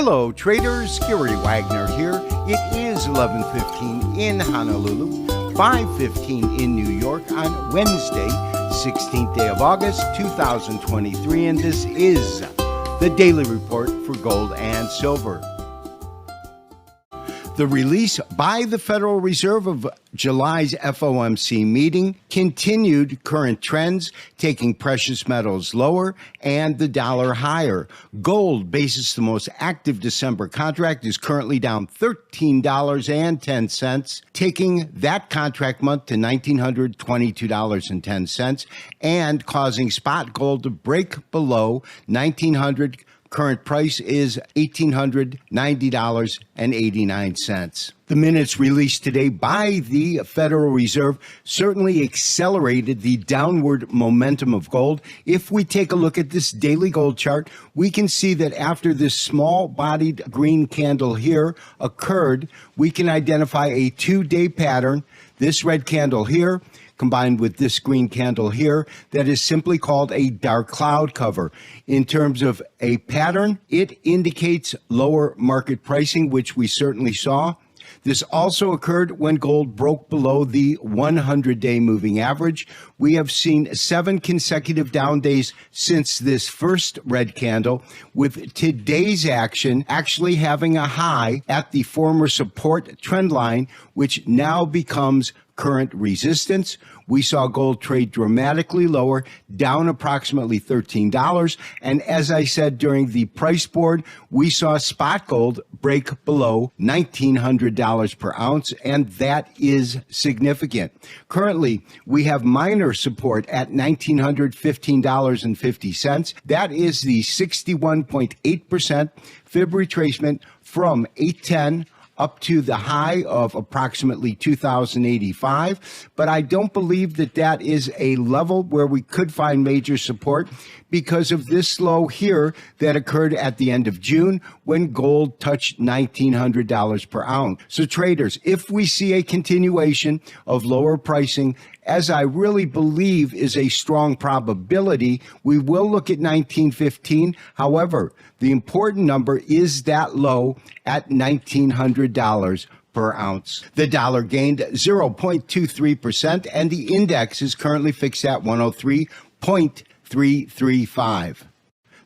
Hello traders, Gary Wagner here. It is 11:15 in Honolulu, 5:15 in New York on Wednesday, 16th day of August, 2023, and this is the Daily Report for Gold and Silver. The release by the Federal Reserve of July's FOMC meeting continued current trends, taking precious metals lower and the dollar higher. Gold, basis the most active December contract, is currently down $13.10, taking that contract month to $1,922.10 and causing spot gold to break below $1,900. Current price is $1,890.89. The minutes released today by the Federal Reserve certainly accelerated the downward momentum of gold. If we take a look at this daily gold chart, we can see that after this small-bodied green candle here occurred, we can identify a two-day pattern. This red candle here combined with this green candle here, that is simply called a dark cloud cover. In terms of a pattern, it indicates lower market pricing, which we certainly saw. This also occurred when gold broke below the 100-day moving average. We have seen 7 consecutive down days since this first red candle, with today's action actually having a high at the former support trend line, which now becomes current resistance. We saw gold trade dramatically lower, down approximately $13. And as I said during the price board, we saw spot gold break below $1,900 per ounce, and that is significant. Currently, we have minor support at $1,915.50. That is the 61.8% fib retracement from 810 up to the high of approximately 2,085. But I don't believe that that is a level where we could find major support because of this low here that occurred at the end of June when gold touched $1,900 per ounce. So traders, if we see a continuation of lower pricing, as I really believe is a strong probability, we will look at 1915. However, the important number is that low at $1,900 per ounce. The dollar gained 0.23%, and the index is currently fixed at 103.335.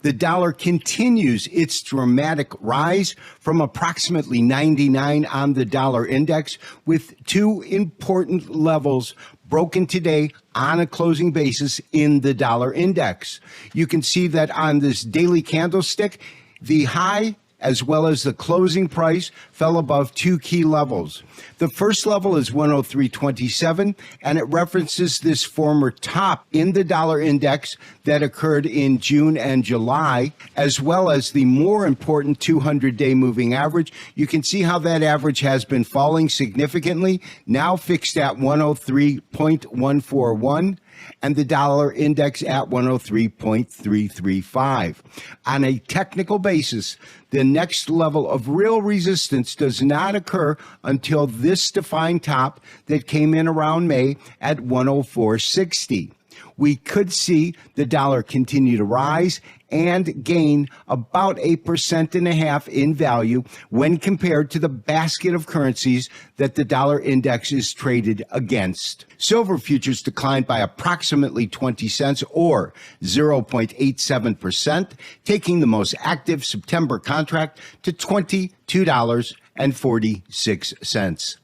The dollar continues its dramatic rise from approximately 99 on the dollar index, with two important levels broken today on a closing basis in the dollar index. You can see that on this daily candlestick, the high as well as the closing price fell above two key levels. The first level is 103.27, and it references this former top in the dollar index that occurred in June and July, as well as the more important 200-day moving average. You can see how that average has been falling significantly, now fixed at 103.141. and the dollar index at 103.335. On a technical basis, the next level of real resistance does not occur until this defined top that came in around May at 104.60. We could see the dollar continue to rise and gain about 1.5% in value when compared to the basket of currencies that the dollar index is traded against. Silver futures declined by approximately 20 cents or 0.87%, taking the most active September contract to $22.46.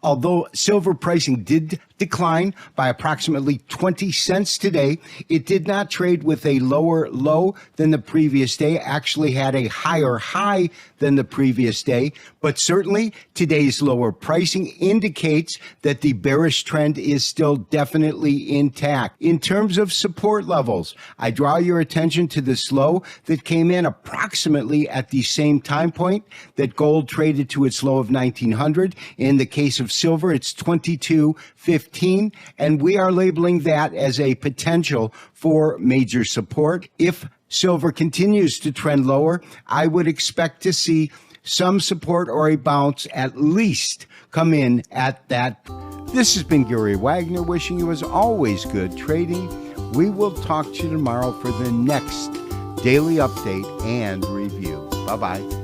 Although silver pricing did decline by approximately 20 cents today, it did not trade with a lower low than the previous day, actually had a higher high than the previous day. But certainly today's lower pricing indicates that the bearish trend is still definitely intact. In terms of support levels, I draw your attention to this low that came in approximately at the same time point that gold traded to its low of 1900. In the case of silver, it's 22.15, and we are labeling that as a potential for major support. If silver continues to trend lower, I would expect to see some support or a bounce at least come in at that. This has been Gary Wagner wishing you, as always, good trading. We will talk to you tomorrow for the next daily update and review. Bye-bye.